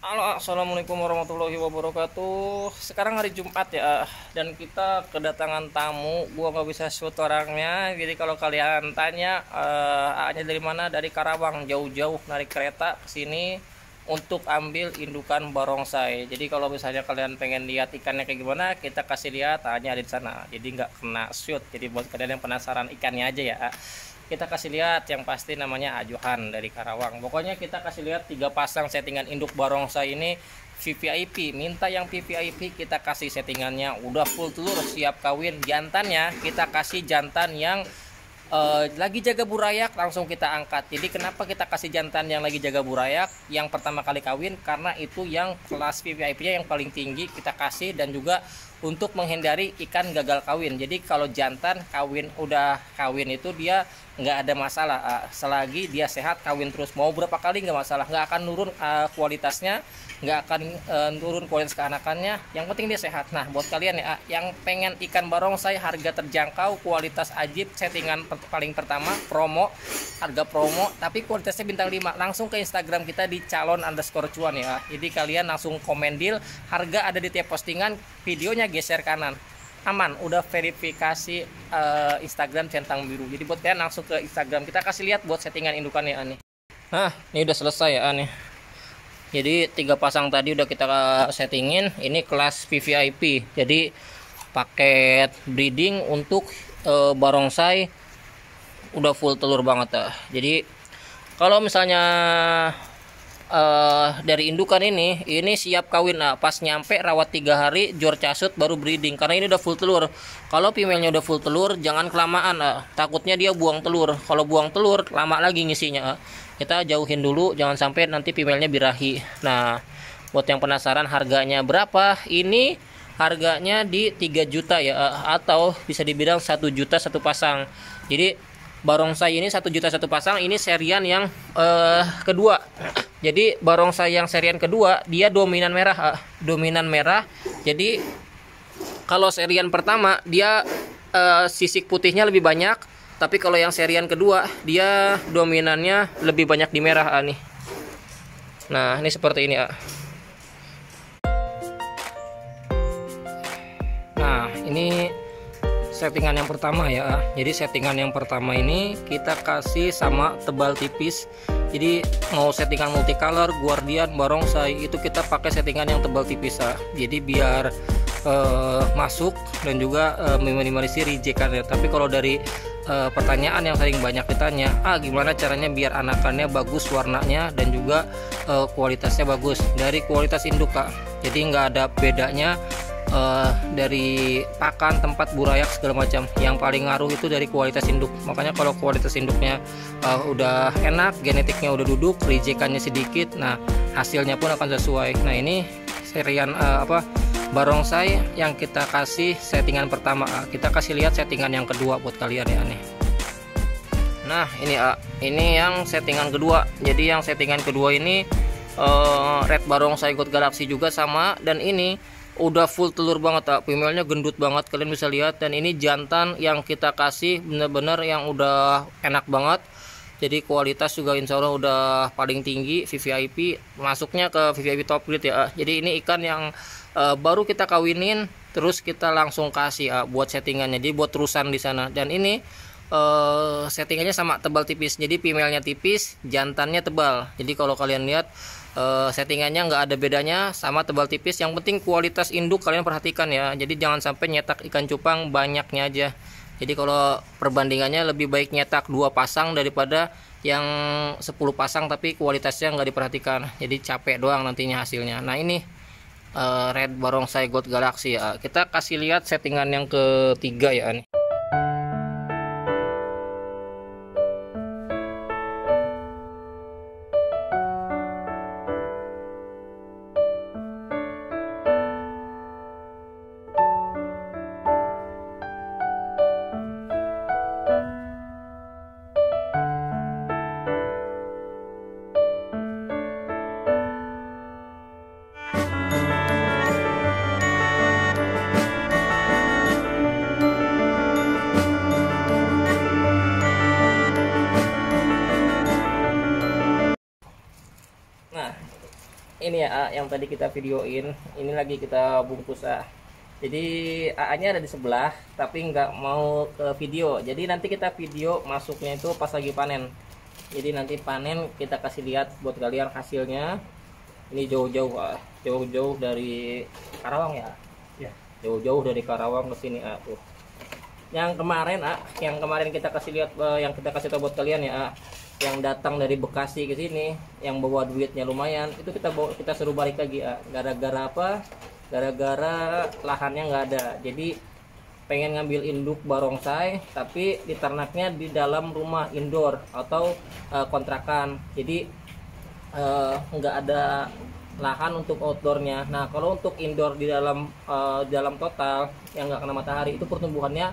Halo, assalamualaikum warahmatullahi wabarakatuh. Sekarang hari Jumat ya, dan kita kedatangan tamu. Gua nggak bisa shoot orangnya, jadi kalau kalian tanya A-nya dari mana, dari Karawang, jauh-jauh narik kereta ke sini untuk ambil indukan barongsai. Jadi kalau misalnya kalian pengen lihat ikannya kayak gimana, kita kasih lihat A-nya ada di sana. Jadi nggak kena shoot. Jadi buat kalian yang penasaran ikannya aja ya, kita kasih lihat yang pasti namanya Ajuhan dari Karawang. Pokoknya kita kasih lihat 3 pasang settingan induk barongsai ini VVIP. Minta yang VVIP kita kasih settingannya udah full telur siap kawin. Jantannya kita kasih jantan yang lagi jaga burayak, langsung kita angkat. Jadi kenapa kita kasih jantan yang lagi jaga burayak yang pertama kali kawin, karena itu yang kelas VVIP-nya yang paling tinggi kita kasih, dan juga untuk menghindari ikan gagal kawin. Jadi kalau jantan kawin udah kawin itu dia nggak ada masalah, selagi dia sehat kawin terus mau berapa kali nggak masalah, nggak akan nurun kualitasnya, nggak akan turun kualitas keanakannya, yang penting dia sehat. Nah buat kalian ya yang pengen ikan barongsai harga terjangkau, kualitas ajib, settingan paling pertama, promo, harga promo tapi kualitasnya bintang 5, langsung ke Instagram kita di calon_cuan ya. Jadi kalian langsung komen deal, harga ada di tiap postingan, videonya geser kanan, aman, udah verifikasi Instagram centang biru. Jadi buat kalian langsung ke Instagram kita, kasih lihat buat settingan indukannya nih. Nah ini udah selesai ya nih. Jadi 3 pasang tadi udah kita settingin, ini kelas VVIP. Jadi paket breeding untuk barongsai udah full telur banget ya. Jadi kalau misalnya dari indukan ini siap kawin. Nah pas nyampe rawat 3 hari jor casut baru breeding, karena ini udah full telur. Kalau female-nya udah full telur jangan kelamaan, takutnya dia buang telur. Kalau buang telur lama lagi ngisinya, kita jauhin dulu, jangan sampai nanti female-nya birahi. Nah buat yang penasaran harganya berapa, ini harganya di 3 juta ya, atau bisa dibilang 1 juta satu pasang. Jadi barongsai ini 1 juta satu pasang, ini serian yang kedua. Jadi barongsai yang serian kedua dia dominan merah, dominan merah. Jadi kalau serian pertama dia sisik putihnya lebih banyak, tapi kalau yang serian kedua dia dominannya lebih banyak di merah nih. Nah ini seperti ini. Nah ini settingan yang pertama ya. Jadi settingan yang pertama ini kita kasih sama tebal tipis. Jadi mau settingan multicolor, guardian, barongsai itu kita pakai settingan yang tebal tipis ya. Jadi biar masuk dan juga meminimalisir rejekannya. Tapi kalau dari pertanyaan yang sering banyak ditanya, gimana caranya biar anakannya bagus warnanya dan juga kualitasnya bagus, dari kualitas induk Kak. Jadi nggak ada bedanya dari pakan, tempat burayak segala macam. Yang paling ngaruh itu dari kualitas induk. Makanya kalau kualitas induknya udah enak, genetiknya udah duduk, rejekannya sedikit, nah hasilnya pun akan sesuai. Nah ini serian barongsai yang kita kasih settingan pertama. Kita kasih lihat settingan yang kedua buat kalian ya nih. Nah ini yang settingan kedua. Jadi yang settingan kedua ini red barongsai God Galaxy juga sama, dan ini udah full telur banget, female-nya gendut banget, kalian bisa lihat. Dan ini jantan yang kita kasih bener-bener yang udah enak banget. Jadi kualitas juga insya Allah udah paling tinggi, VVIP, masuknya ke VVIP top grade ya. Jadi ini ikan yang baru kita kawinin, terus kita langsung kasih buat settingannya, jadi buat terusan di sana. Dan ini settingannya sama tebal tipis, jadi female-nya tipis, jantannya tebal. Jadi kalau kalian lihat settingannya nggak ada bedanya, sama tebal tipis. Yang penting kualitas induk kalian perhatikan ya. Jadi jangan sampai nyetak ikan cupang banyaknya aja. Jadi kalau perbandingannya lebih baik nyetak 2 pasang daripada yang 10 pasang tapi kualitasnya nggak diperhatikan. Jadi capek doang nantinya hasilnya. Nah ini red barongsai God Galaxy ya. Kita kasih lihat settingan yang ketiga ya nih. ini ya yang tadi kita videoin, ini lagi kita bungkus jadi AA-nya ada di sebelah tapi nggak mau ke video, jadi nanti kita video masuknya itu pas lagi panen. Jadi nanti panen kita kasih lihat buat kalian hasilnya. Ini jauh-jauh jauh-jauh dari Karawang ya, jauh-jauh dari Karawang ke sini tuh. Yang kemarin kita kasih lihat, yang kita kasih tahu buat kalian ya, yang datang dari Bekasi ke sini yang bawa duitnya lumayan, itu kita suruh balik lagi gara-gara apa? Gara-gara lahannya nggak ada. Jadi pengen ngambil induk barongsai tapi diternaknya di dalam rumah indoor atau kontrakan. Jadi nggak ada lahan untuk outdoornya. Nah kalau untuk indoor di dalam total yang nggak kena matahari itu pertumbuhannya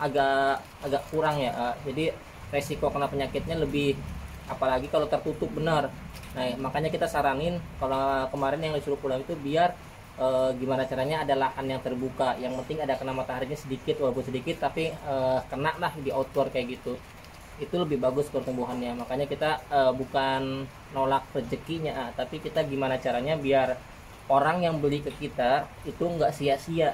agak kurang ya. Jadi resiko kena penyakitnya lebih, apalagi kalau tertutup benar. Nah makanya kita saranin kalau kemarin yang disuruh pulang itu biar gimana caranya ada lahan yang terbuka, yang penting ada kena mataharinya sedikit, walaupun sedikit tapi kena lah di outdoor kayak gitu, itu lebih bagus pertumbuhannya. Makanya kita bukan nolak rezekinya, tapi kita gimana caranya biar orang yang beli ke kita itu nggak sia-sia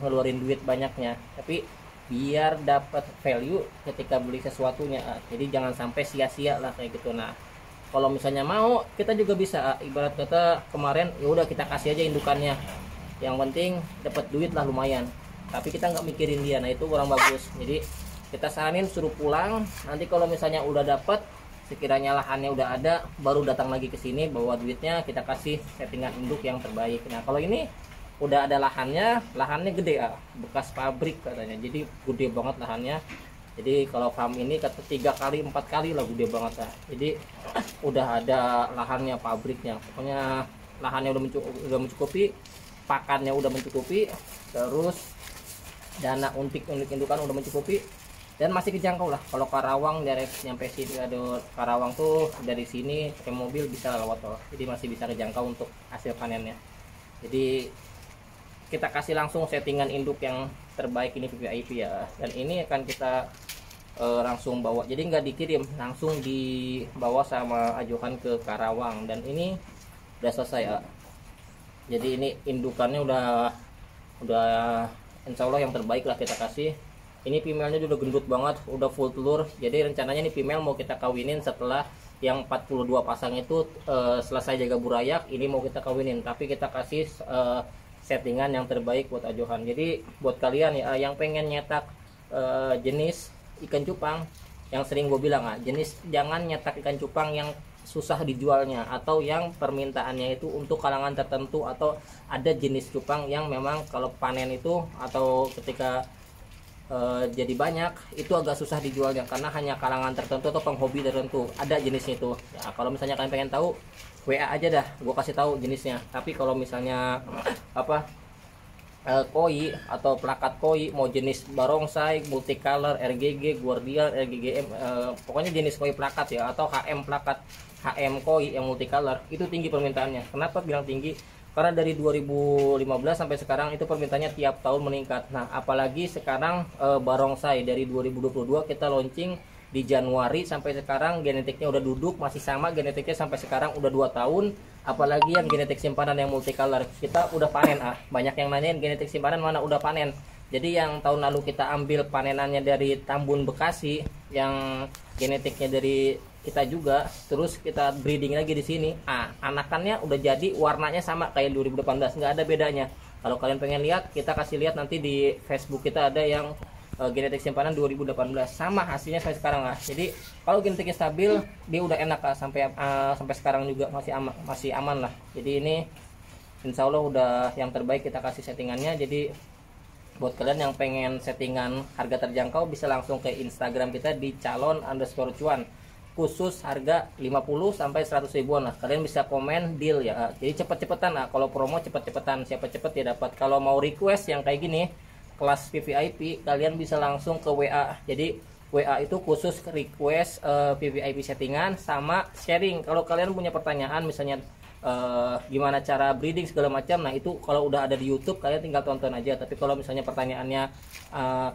ngeluarin duit banyaknya, tapi biar dapat value ketika beli sesuatunya. Jadi jangan sampai sia-sia lah kayak gitu. Nah kalau misalnya mau, kita juga bisa ibarat kata kemarin ya udah kita kasih aja indukannya, yang penting dapat duit lah lumayan, tapi kita nggak mikirin dia. Nah itu kurang bagus. Jadi kita saranin suruh pulang, nanti kalau misalnya udah dapat, sekiranya lahannya udah ada, baru datang lagi ke sini bawa duitnya, kita kasih settingan induk yang terbaik. Nah kalau ini udah ada lahannya gede bekas pabrik katanya, jadi gede banget lahannya. Jadi kalau farm ini kata 3 kali 4 kali lah gede banget Jadi udah ada lahannya, pabriknya, pokoknya lahannya udah mencukupi, pakannya udah mencukupi, terus dana untuk indukan udah mencukupi, dan masih kejangkau lah. Kalau Karawang direct nyampe sini, ada Karawang tuh dari sini pakai mobil bisa lewat tol, jadi masih bisa kejangkau untuk hasil panennya. Jadi kita kasih langsung settingan induk yang terbaik ini VVIP ya, dan ini akan kita langsung bawa, jadi nggak dikirim, langsung dibawa sama ajukan ke Karawang. Dan ini udah selesai jadi ini indukannya udah insya Allah yang terbaik lah kita kasih. Ini female-nya udah gendut banget, udah full telur. Jadi rencananya nih female mau kita kawinin setelah yang 42 pasang itu selesai jaga burayak, ini mau kita kawinin, tapi kita kasih settingan yang terbaik buat ajohan. Jadi buat kalian ya yang pengen nyetak jenis ikan cupang, yang sering gue bilang jenis, jangan nyetak ikan cupang yang susah dijualnya atau yang permintaannya itu untuk kalangan tertentu, atau ada jenis cupang yang memang kalau panen itu atau ketika jadi banyak itu agak susah dijualnya karena hanya kalangan tertentu atau penghobi tertentu, ada jenisnya itu ya. Kalau misalnya kalian pengen tahu, WA aja dah, gue kasih tahu jenisnya. Tapi kalau misalnya koi atau plakat koi, mau jenis barongsai, multicolor, RGG, guardian, RGGM, pokoknya jenis koi plakat ya, atau HM plakat, HM koi yang multicolor, itu tinggi permintaannya. Kenapa bilang tinggi? Karena dari 2015 sampai sekarang itu permintaannya tiap tahun meningkat. Nah apalagi sekarang barongsai dari 2022 kita launching di Januari sampai sekarang genetiknya udah duduk, masih sama genetiknya sampai sekarang udah 2 tahun. Apalagi yang genetik simpanan yang multicolor kita udah panen banyak yang nanyain genetik simpanan mana, udah panen. Jadi yang tahun lalu kita ambil panenannya dari Tambun Bekasi yang genetiknya dari kita juga, terus kita breeding lagi di sini. Anakannya udah jadi, warnanya sama kayak 2018, nggak ada bedanya. Kalau kalian pengen lihat, kita kasih lihat nanti di Facebook kita ada yang genetik simpanan 2018, sama hasilnya sampai sekarang Jadi kalau genetiknya stabil, dia udah enak sampai sekarang juga masih aman lah. Jadi ini insya Allah udah yang terbaik kita kasih settingannya. Jadi buat kalian yang pengen settingan harga terjangkau bisa langsung ke Instagram kita di calon_cuan, khusus harga 50 sampai 100 ribuan lah. Kalian bisa komen deal ya. Jadi cepet-cepetan kalau promo cepet-cepetan, siapa cepet ya dapat. Kalau mau request yang kayak gini kelas VVIP, kalian bisa langsung ke WA. Jadi WA itu khusus request VVIP settingan sama sharing. Kalau kalian punya pertanyaan misalnya gimana cara breeding segala macam, nah itu kalau udah ada di YouTube kalian tinggal tonton aja. Tapi kalau misalnya pertanyaannya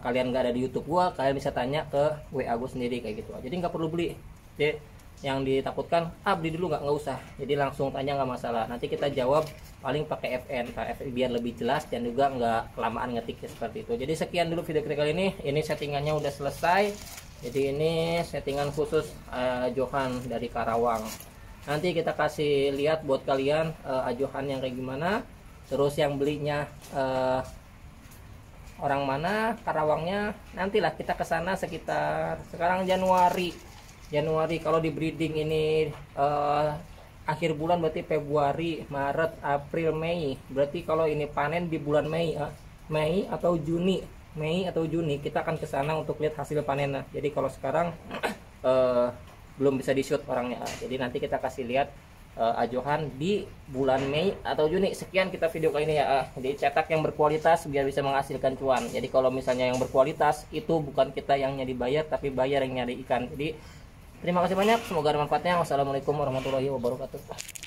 kalian nggak ada di YouTube gua, kalian bisa tanya ke WA gua sendiri kayak gitu. Jadi nggak perlu beli. Jadi yang ditakutkan beli dulu nggak usah, jadi langsung tanya nggak masalah, nanti kita jawab paling pakai FN biar lebih jelas dan juga nggak kelamaan ngetik seperti itu. Jadi sekian dulu video kita kali ini settingannya udah selesai. Jadi ini settingan khusus Johan dari Karawang. Nanti kita kasih lihat buat kalian Johan yang kayak gimana, terus yang belinya orang mana, Karawangnya, nantilah kita ke sana sekitar sekarang Januari. Kalau di breeding ini akhir bulan berarti Februari, Maret, April, Mei. Berarti kalau ini panen di bulan Mei atau Juni. Kita akan ke sana untuk lihat hasil panennya. Jadi kalau sekarang belum bisa di shoot orangnya. Jadi nanti kita kasih lihat Johan di bulan Mei atau Juni. Sekian kita video kali ini ya. Jadi cetak yang berkualitas biar bisa menghasilkan cuan. Jadi kalau misalnya yang berkualitas itu bukan kita yang nyari bayar, tapi bayar yang nyari ikan. Jadi terima kasih banyak, semoga ada manfaatnya. Wassalamualaikum warahmatullahi wabarakatuh.